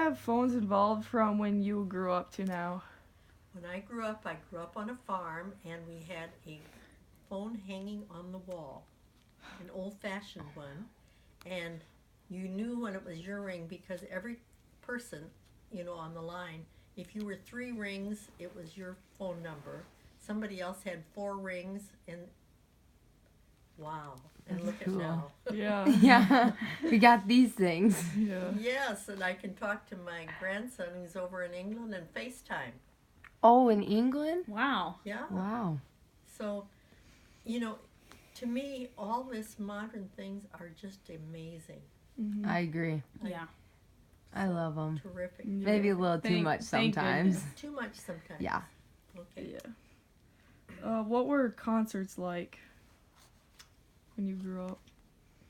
have phones evolved from when you grew up to now? When I grew up on a farm, and we had a phone hanging on the wall, an old-fashioned one, and you knew when it was your ring because every person, on the line, if you were 3 rings, it was your phone number. Somebody else had 4 rings, and wow. And look at Cool. now. Yeah. Yeah, we got these things. Yeah. Yes, and I can talk to my grandson who's over in England and FaceTime. Oh, in England? Wow. Yeah. Wow. So, to me, all this modern things are just amazing. Mm-hmm. I agree. Yeah. I love them. Terrific. Yeah. Maybe a little too Thank- much thank sometimes. goodness. Too much sometimes. Yeah. Okay. Yeah. What were concerts like when you grew up?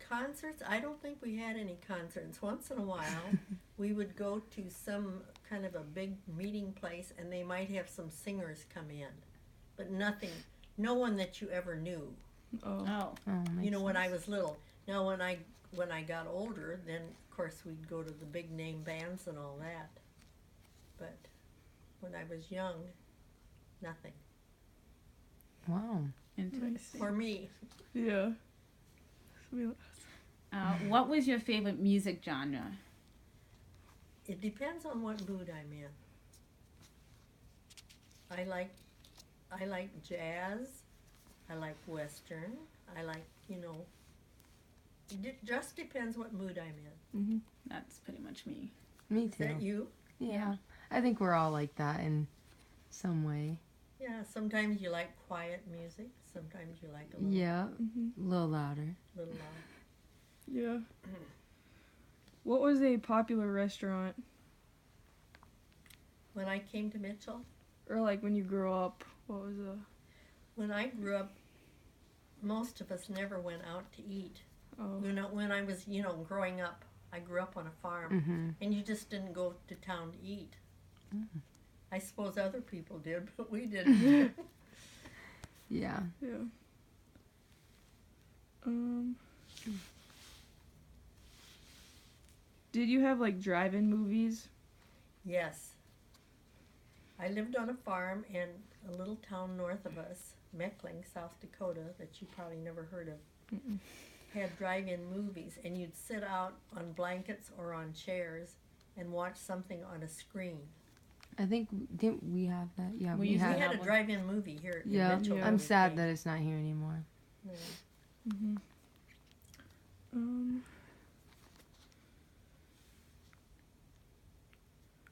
Concerts, I don't think we had any concerts. Once in a while, we would go to some kind of a big meeting place, and they might have some singers come in, but no one that you ever knew. Oh. Oh. Oh, When I was little. Now, when I got older, then of course we'd go to the big name bands and all that. But when I was young, nothing Wow. Interesting. for me. Yeah. What was your favorite music genre? It depends on what mood I'm in. I like jazz. I like western. I like, it just depends what mood I'm in. Mm-hmm. That's pretty much me. Me Is too. that you? Yeah. I think we're all like that in some way. Yeah, sometimes you like quiet music. Sometimes you like a little, Yeah. Mm-hmm. A little louder. little loud. Yeah. What was a popular restaurant? When I came to Mitchell, Or like when you grew up, what was a... when I grew up, most of us never went out to eat. Oh. When I was, growing up, I grew up on a farm, Mm-hmm. and you just didn't go to town to eat. Mm. I suppose other people did, but we didn't. Yeah. Yeah. Did you have like drive-in movies? Yes. I lived on a farm in a little town north of us, Meckling, South Dakota, that you probably never heard of. Mm-mm. Had drive-in movies, and you'd sit out on blankets or on chairs and watch something on a screen. I think, didn't we have that? Yeah, We we used to We had. had a one. drive-in movie here in Yeah. Mitchell. Yeah. when I'm we sad came. that it's not here anymore. Yeah. Mm-hmm.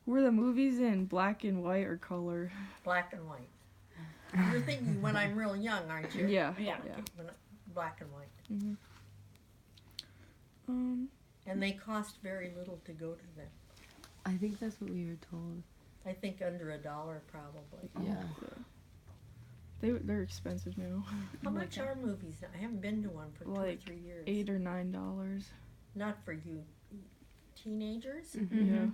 Were the movies in black and white or color? Black and white. You're thinking when I'm real young, aren't you? Yeah. Yeah. Black and white. Mm-hmm. And they cost very little to go to them. I think that's what we were told. I think under $1 probably. Yeah. They're expensive now. How much are movies now? I haven't been to one for 2 or Like 3 years. $8 or $9. Not for you teenagers. Mm-hmm. Yeah.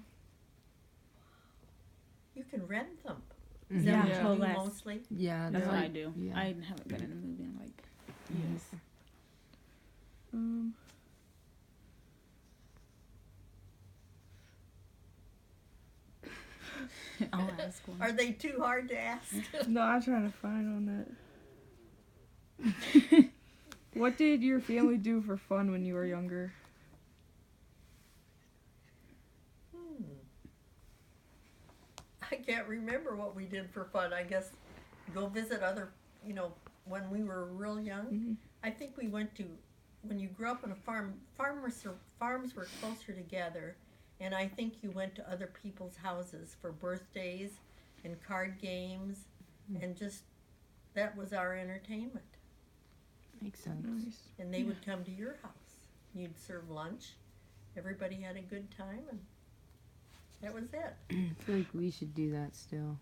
You can rent them. Is Mhm. that Yeah. what you Oh, do less. mostly? Yeah. That's they're what I like- do. Yeah. I haven't been in a movie in like years. I'll ask one. Are they too hard to ask? No, I'm trying to find on that. What did your family do for fun when you were younger? I can't remember what we did for fun. I guess go visit other, when we were real young. Mhm. I think we went to, when you grew up on a farm, farms were closer together, and I think you went to other people's houses for birthdays and card games, and just, that was our entertainment. Makes sense. Nice. And they would come to your house. You'd serve lunch. Everybody had a good time, and that was it. I feel like we should do that still.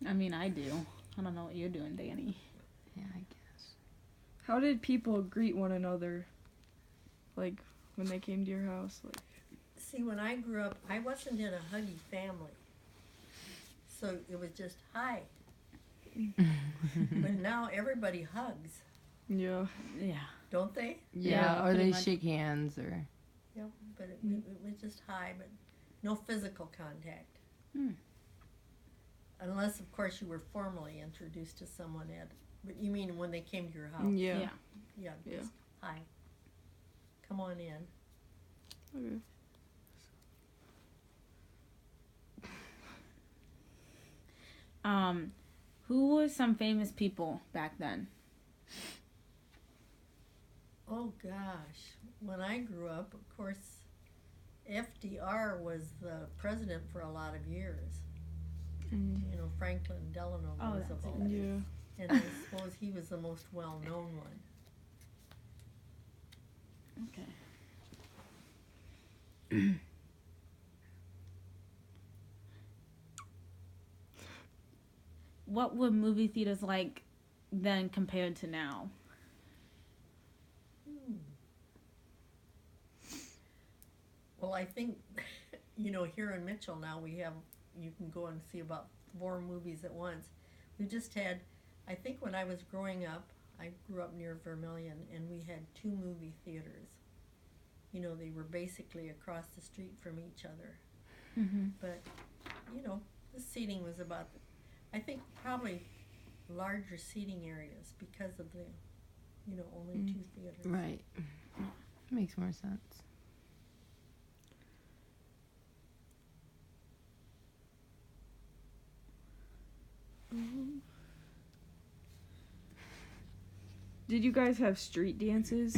I mean, I do. I don't know what you're doing, Danny. Yeah, I guess. How did people greet one another? Like when they came to your house? Like See, when I grew up, I wasn't in a huggy family. So it was just, hi. But now everybody hugs, yeah. Yeah. don't they? Yeah, Yeah, or pretty they much. shake hands or. Yeah, but it was just hi. But No physical contact. Hmm. Unless, of course, you were formally introduced to someone at. But you mean when they came to your house? Yeah. Yeah. Yeah. Yeah. Just, hi. Come on in. Okay. Who were some famous people back then? Oh gosh, when I grew up, of course, FDR was the president for a lot of years. Mm. You know, Franklin Delano Oh, that's Roosevelt. Yeah. And I suppose he was the most well-known one. Okay. What were movie theaters like then compared to now? Well, I think, you know, here in Mitchell now you can go and see about 4 movies at once. We just had, I think when I was growing up, I grew up near Vermilion, and we had 2 movie theaters. You know, they were basically across the street from each other. Mm-hmm. But, you know, the seating was about, I think probably larger seating areas because of the, you know, only 2 theaters. Right. Makes more sense. Did you guys have street dances?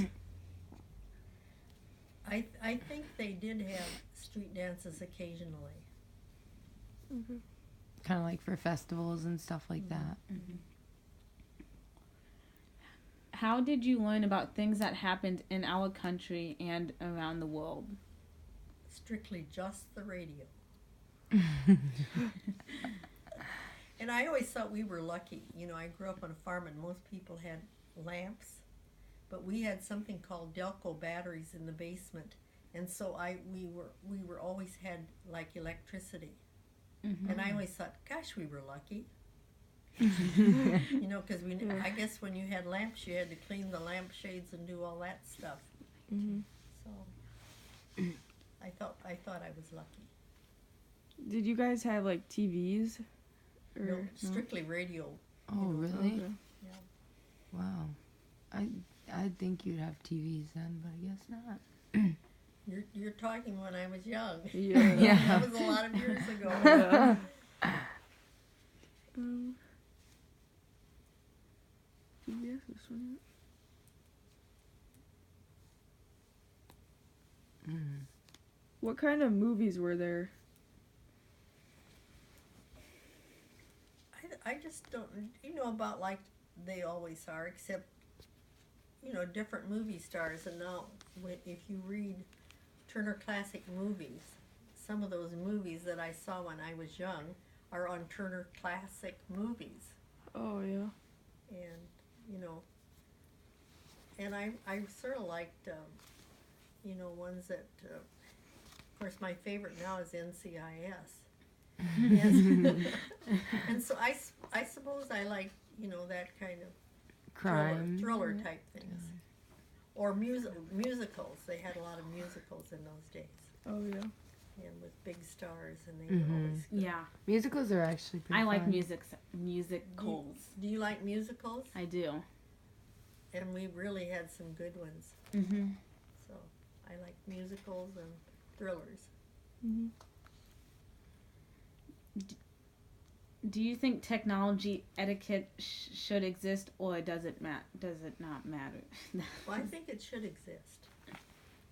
I think they did have street dances occasionally. Okay. Kind of like for festivals and stuff like that. Mm-hmm. How did you learn about things that happened in our country and around the world? Strictly just the radio. And I always thought we were lucky. You know, I grew up on a farm and most people had lamps, but we had something called Delco batteries in the basement, and so we were always had like electricity. Mm-hmm. And I always thought, gosh, we were lucky. You know, because I guess when you had lamps, you had to clean the lampshades and do all that stuff. Mm-hmm. So I thought I was lucky. Did you guys have like TVs? Or No, strictly radio. Oh, know, really? Okay. Wow. I'd think you'd have TVs then, but I guess not. You're talking when I was young. Yeah. Yeah. That was a lot of years ago. Yeah. Did we ask this one yet? What kind of movies were there? I just don't, you know, about like they always are, except, you know, different movie stars. And now, if you read Turner Classic Movies, some of those movies that I saw when I was young are on Turner Classic Movies. Oh yeah. And, you know, and I sort of liked, you know, ones that, of course, my favorite now is NCIS. Yes. And so I suppose I like, you know, that kind of Crime. thriller type things. Or musicals. They had a lot of musicals in those days. Oh yeah. And with big stars, and they were always good. Yeah, Musicals are actually pretty I like fun. musicals. Do you like musicals? I do. And we really had some good ones. Mm-hmm. So I like musicals and thrillers. Mm-hmm. Do you think technology etiquette should exist, or does it not matter? Well, I think it should exist.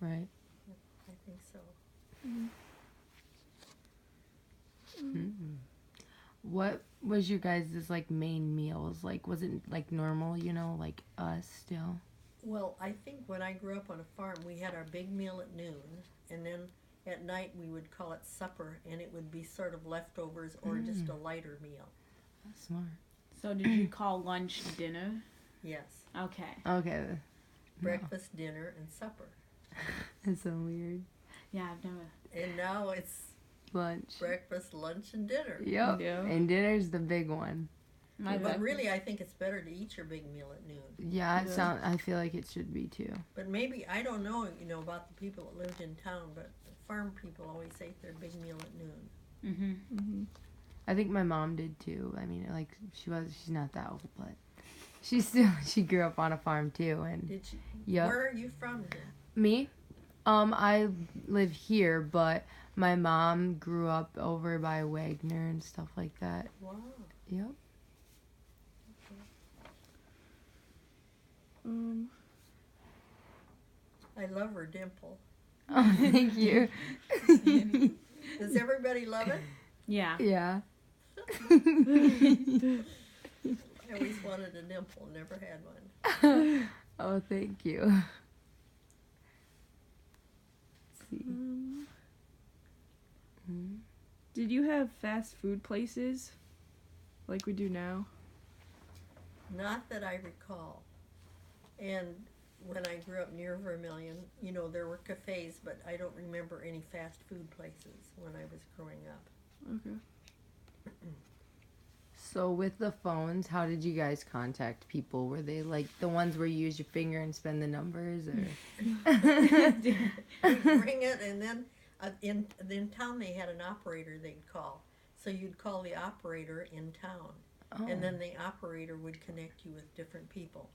Right. I think so. What was your guys' like main meals? Like, was it like normal, you know, like us still? Well, I think when I grew up on a farm, we had our big meal at noon, and then at night we would call it supper, and it would be sort of leftovers or just a lighter meal. That's smart. So did you call lunch dinner? Yes. Okay. Okay. Breakfast, dinner, and supper. That's so weird. Yeah, I've never. And now it's Lunch. breakfast, lunch, and dinner. Yep. Yeah. And dinner's the big one. But really, I think it's better to eat your big meal at noon. Yeah, Yeah. I feel like it should be too. But maybe, I don't know, you know, about the people that lived in town, but farm people always ate their big meal at noon. Mm-hmm. Mm-hmm. I think my mom did too. I mean, like she's not that old, but she grew up on a farm too. And Did you? Yep. Where are you from, then? me, I live here, but my mom grew up over by Wagner and stuff like that. Wow. Yep. I love her dimple. Oh, thank you. Does everybody love it? Yeah. Yeah. I always wanted a dimple, never had one. Oh, thank you. Let's see. Did you have fast food places like we do now? Not that I recall. And when I grew up near Vermilion, you know, there were cafes, but I don't remember any fast food places when I was growing up. Okay. So with the phones, how did you guys contact people? Were they like the ones where you use your finger and spin the numbers, or? You'd ring it, and then in town they had an operator they'd call. So you'd call the operator in town, Oh. and then the operator would connect you with different people.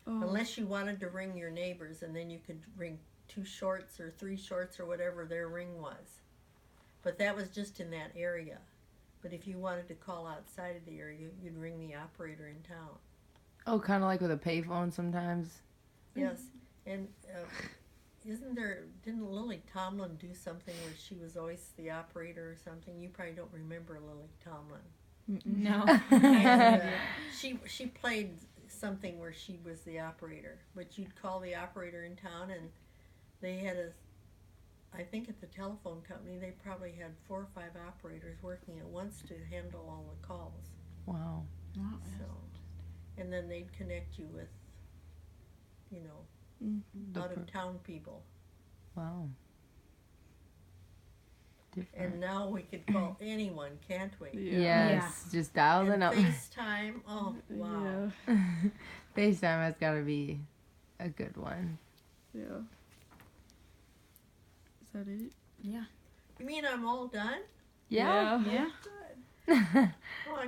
Oh. Unless you wanted to ring your neighbors, and then you could ring 2 shorts or 3 shorts or whatever their ring was. But that was just in that area. But if you wanted to call outside of the area, you'd ring the operator in town. Oh, kind of like with a payphone sometimes. Yes, and didn't Lily Tomlin do something where she was always the operator or something? You probably don't remember Lily Tomlin. No. And, she played something where she was the operator, but you'd call the operator in town, and they had I think at the telephone company, they probably had 4 or 5 operators working at once to handle all the calls. Wow. So, and then they'd connect you with, you know, out of town people. Wow. Different. And now we could call anyone, can't we? Yes, just dial the And number. FaceTime, oh wow. Yeah. FaceTime has got to be a good one. Yeah. Is that it? Yeah. You mean I'm all done? Yeah. Yeah. Good. Well, I'm